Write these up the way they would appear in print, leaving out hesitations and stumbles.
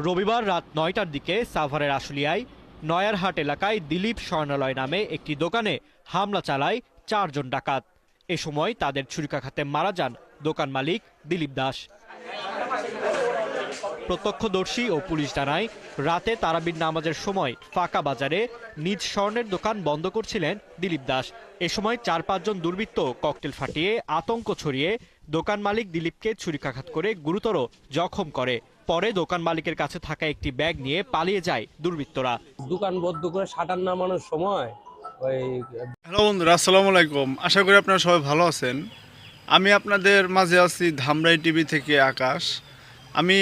রবিবার রাত ৯টার দিকে সাভারের আশুলিয়ায় নয়ারহাট এলাকায় দিলীপ স্বর্ণালয় নামে একটি দোকানে হামলা চালায় ৪ জন ডাকাত। এ সময় তাদের ছুরিকাঘাতে মারা যান দোকান মালিক দিলীপ দাস। প্রত্যক্ষদর্শী ও পুলিশ জানায়, রাতে তারাবির নামাজের সময় ফাঁকা বাজারে নিজ স্বর্ণের দোকান বন্ধ করছিলেন দিলীপ দাস। এ সময় ৪-৫ জন দুর্বৃত্ত ককটেল ফাটিয়ে আতঙ্ক ছড়িয়ে দোকান মালিক দিলীপকে ছুরিকাঘাত করে গুরুতর জখম করে। পরে দোকান মালিকের কাছে থাকা একটি ব্যাগ নিয়ে পালিয়ে যায় দুর্বৃত্তরা। দোকান বন্ধ করে শাটার নামানোর সময় হ্যালো বন্ধুরা, আসসালামু আলাইকুম। আশা করি আপনারা সবাই ভালো আছেন। আমি আপনাদের মাঝে আছি ধামরাই টিভি থেকে আকাশ। আমি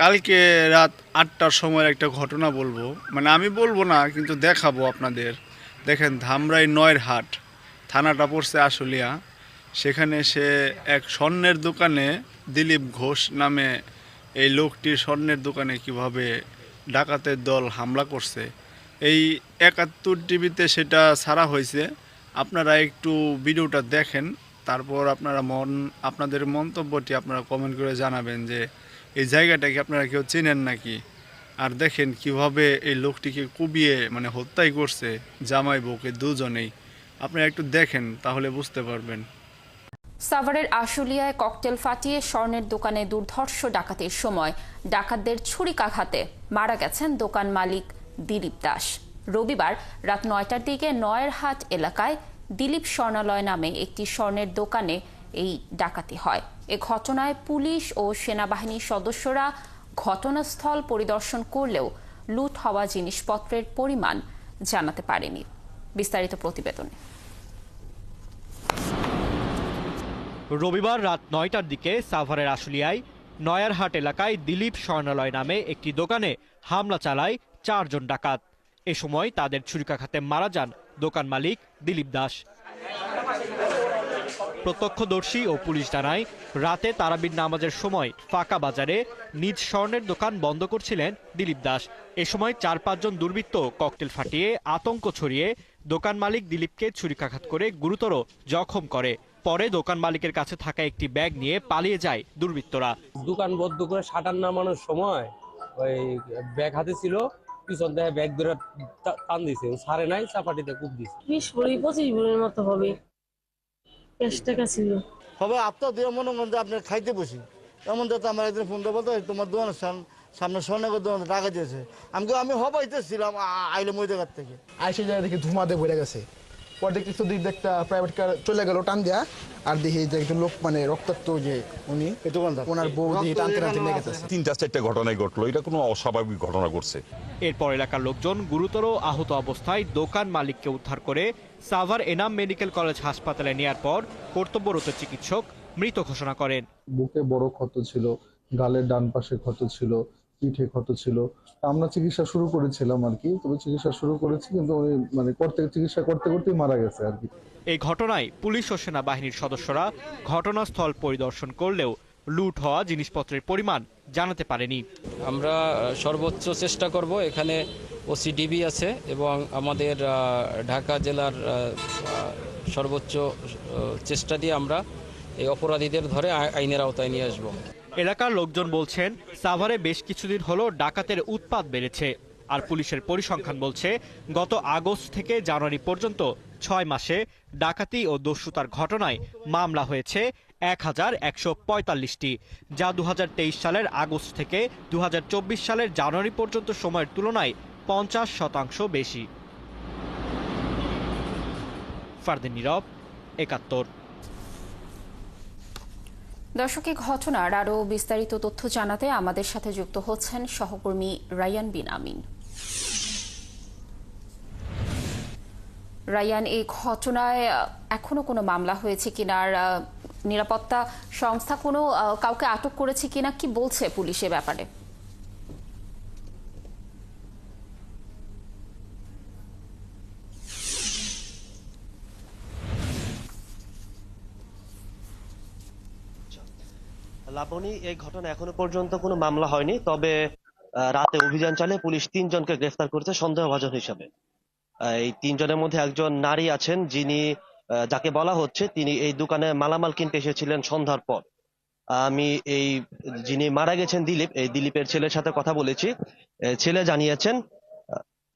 কালকে রাত ৮টার সময় একটা ঘটনা বলবো, মানে আমি বলবো না কিন্তু দেখাবো আপনাদের। দেখেন, ধামরাই নয়ারহাট থানাটা পড়ছে আশুলিয়া। সেখানে সে এক স্বর্ণের দোকানে দিলীপ ঘোষ নামে এই লোকটির স্বর্ণের দোকানে কিভাবে ডাকাতের দল হামলা করছে, এই ৭১ টিভিতে সেটা ছাড়া হয়েছে। আপনারা একটু ভিডিওটা দেখেন, তারপর আপনাদের মন্তব্যটি আপনারা কমেন্ট করে জানাবেন যে এই জায়গাটাকে আপনারা কেউ চেনেন নাকি। আর দেখেন কিভাবে এই লোকটিকে কুবিয়ে মানে হত্যাই করছে জামাই বউকে দুজনেই। আপনারা একটু দেখেন, তাহলে বুঝতে পারবেন। সাভারের আশুলিয়ায় ককটেল ফাটিয়ে স্বর্ণের দোকানে দুর্ধর্ষ ডাকাতির সময় ডাকাতদের ছুরিকাঘাতে মারা গেছেন দোকান মালিক দিলীপ দাস। রবিবার রাত ৯টার দিকে নয়ারহাট এলাকায় দিলীপ স্বর্ণালয় নামে একটি স্বর্ণের দোকানে এই ডাকাতি হয়। এ ঘটনায় পুলিশ ও সেনাবাহিনীর সদস্যরা ঘটনাস্থল পরিদর্শন করলেও লুট হওয়া জিনিসপত্রের পরিমাণ জানাতে পারেনি। বিস্তারিত প্রতিবেদনে। রবিবার রাত ৯টার দিকে সাভারের আশুলিয়ায় নয়ারহাট এলাকায় দিলীপ স্বর্ণালয় নামে একটি দোকানে হামলা চালায় ৪ জন ডাকাত। এ সময় তাদের ছুরিকাঘাতে মারা যান দোকান মালিক দিলীপ দাস। প্রত্যক্ষদর্শী ও পুলিশ জানায়, রাতে তারাবির নামাজের সময় ফাঁকা বাজারে নিজ স্বর্ণের দোকান বন্ধ করছিলেন দিলীপ দাস। এ সময় ৪-৫ জন দুর্বৃত্ত ককটেল ফাটিয়ে আতঙ্ক ছড়িয়ে দোকান মালিক দিলীপকে ছুরিকাঘাত করে গুরুতর জখম করে। পরে দোকান মালিকের কাছে থাকা একটি ব্যাগ নিয়ে পালিয়ে যায় দুর্বৃত্তরা। দোকান বন্ধ করে শাটার নামানোর সময় ব্যাগ হাতে ছিল, পিছন থেকে ব্যাগ ধরে টান দিছে, সারে নাই, চাপাটিতে কূপ দিছে। 20-25 ভরির মতো হবে। ক্যাশ টাকা ছিল। হবে আপনার দিয়ে মনে মনে আপনার খাইতে বসি, এমন যাতে আমার একদিন ফোন দিয়ে বলতো তোমার দোকানের সামনে স্বর্ণের দোকানে টাকা দিয়েছে। আমি হবাইতেছিলাম আইলে মই জায়গার থেকে আইসে যায় দেখি ধুমাতে ভরে গেছে। পর দেখতে দিক একটা প্রাইভেট কার চলে গেল টান দেয়া, আর দেখি যে একজন লোক মানে রক্তাক্ত, যে উনি ওনার বউ দিয়ে টানতে টানতে লেগে গেছে। ৩-৪টা ঘটনায় ঘটলো, এটা কোনো অস্বাভাবিক ঘটনা ঘটছে। এরপর এলাকার লোকজন গুরুতর আহত অবস্থায় দোকান মালিককে উদ্ধার করে সাভার এনাম মেডিকেল কলেজ হাসপাতালে নেয়ার পর কর্তব্যরত চিকিৎসক মৃত ঘোষণা করেন। বুকে বড় ক্ষত ছিল, গালের ডান পাশে ক্ষত ছিল, পিঠে ক্ষত ছিল। আমরা চিকিৎসা শুরু করেছিলাম আর কি, তবে চিকিৎসা শুরু করেছি কিন্তু উনি মানে চিকিৎসা করতে করতেই মারা গেছে আর কি। এই ঘটনায় পুলিশ ও সেনাবাহিনীর সদস্যরা ঘটনাস্থল পরিদর্শন করলেও লুট হওয়া জিনিসপত্রের পরিমাণ জানাতে পারেনি। আমরা সর্বোচ্চ চেষ্টা করব। এখানে ওসিডিবি আছে এবং আমাদের ঢাকা জেলার সর্বোচ্চ চেষ্টা দিয়ে আমরা এই অপরাধীদের ধরে আইনের আওতায় নিয়ে আসব। এলাকার লোকজন বলছেন, সাভারে বেশ কিছুদিন হলো ডাকাতের উৎপাত বেড়েছে। আর পুলিশের পরিসংখ্যান বলছে, গত আগস্ট থেকে জানুয়ারি পর্যন্ত ৬ মাসে ডাকাতি ও দস্যুতার ঘটনায় মামলা হয়েছে ১,১৪৫টি, যা ২০২৩ সালের আগস্ট থেকে ২০২৪ সালের জানুয়ারি পর্যন্ত সময়ের তুলনায় ৫০% বেশি। ফারদিন নীরব, ৭১। দর্শক, এই ঘটনার আরও বিস্তারিত তথ্য জানাতে আমাদের সাথে যুক্ত হচ্ছেন সহকর্মী রায়ান বিন আমিন। রায়ান, এই ঘটনায় এখনো কোনো মামলা হয়েছে কিনা, আর নিরাপত্তা সংস্থা কোনো কাউকে আটক করেছে কিনা, কি বলছে পুলিশ এ ব্যাপারে? লাবণী, এই ঘটনা এখনো পর্যন্ত কোনো মামলা হয়নি, তবে রাতে অভিযান চালিয়ে পুলিশ ৩ জনকে গ্রেফতার করেছে সন্দেহভাজন হিসাবে। এই ৩ জনের মধ্যে একজন নারী আছেন, যাকে বলা হচ্ছে তিনি এই দোকানে মালামাল কিনতে এসেছিলেন সন্ধ্যার পর। আমি এই যিনি মারা গেছেন দিলীপ, এই দিলীপের ছেলের সাথে কথা বলেছি। ছেলে জানিয়েছেন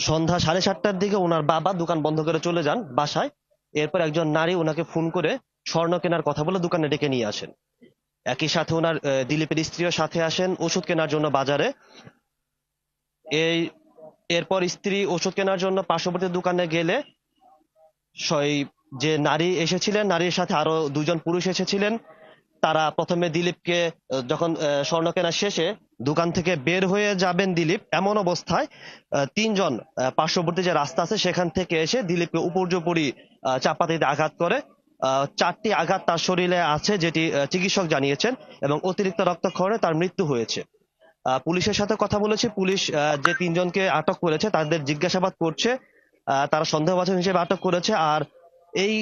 সন্ধ্যা 7:30টার দিকে ওনার বাবা দোকান বন্ধ করে চলে যান বাসায়। এরপর একজন নারী ওনাকে ফোন করে স্বর্ণ কেনার কথা বলে দোকানে ডেকে নিয়ে আসেন। একই সাথে ওনার দিলীপের স্ত্রীও সাথে আসেন ওষুধ কেনার জন্য বাজারে। এরপর স্ত্রী ওষুধ কেনার জন্য পার্শ্ববর্তী দোকানে গেলে যে নারী এসেছিলেন, নারীর সাথে আরো 2জন পুরুষ এসেছিলেন। তারা প্রথমে দিলীপকে যখন স্বর্ণ কেনা শেষে দোকান থেকে বের হয়ে যাবেন দিলীপ, এমন অবস্থায় 3জন পার্শ্ববর্তী যে রাস্তা আছে সেখান থেকে এসে দিলীপকে উপর্যুপরি চাপাতিতে আঘাত করে। 4টি আঘাত তার শরীরে আছে, যেটি চিকিৎসক জানিয়েছেন, এবং অতিরিক্ত রক্তক্ষরণে তার মৃত্যু হয়েছে। পুলিশের সাথে কথা বলেছি। পুলিশ যে 3জনকে আটক করেছে তাদের জিজ্ঞাসাবাদ করছে। তারা সন্দেহভাজন হিসেবে আটক করেছে। আর এই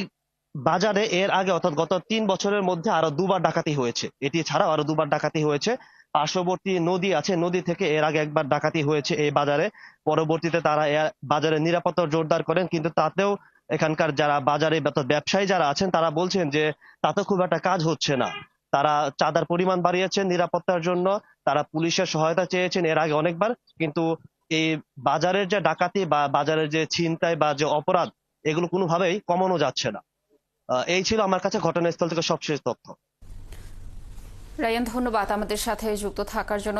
বাজারে এর আগে অর্থাৎ গত 3 বছরের মধ্যে আরো 2বার ডাকাতি হয়েছে। এটি ছাড়াও আরো 2বার ডাকাতি হয়েছে। পার্শ্ববর্তী নদী আছে, নদী থেকে এর আগে একবার ডাকাতি হয়েছে এই বাজারে। পরবর্তীতে তারা বাজারে নিরাপত্তা জোরদার করেন, কিন্তু তাতেও এখানকার যারা বাজারে ব্যবসায়ী যারা আছেন তারা বলছেন যে তাতে খুব একটা কাজ হচ্ছে না। তারা চাঁদার পরিমাণ বাড়িয়েছেন নিরাপত্তার জন্য, তারা পুলিশের সহায়তা চেয়েছেন এর আগে অনেকবার, কিন্তু এই বাজারের যে ডাকাতি বা বাজারের যে ছিনতাই বা যে অপরাধ, এগুলো কোনোভাবেই কমানো যাচ্ছে না। এই ছিল আমার কাছে ঘটনাস্থল থেকে সবশেষ তথ্য। রায়ান, ধন্যবাদ আমাদের সাথে যুক্ত থাকার জন্য।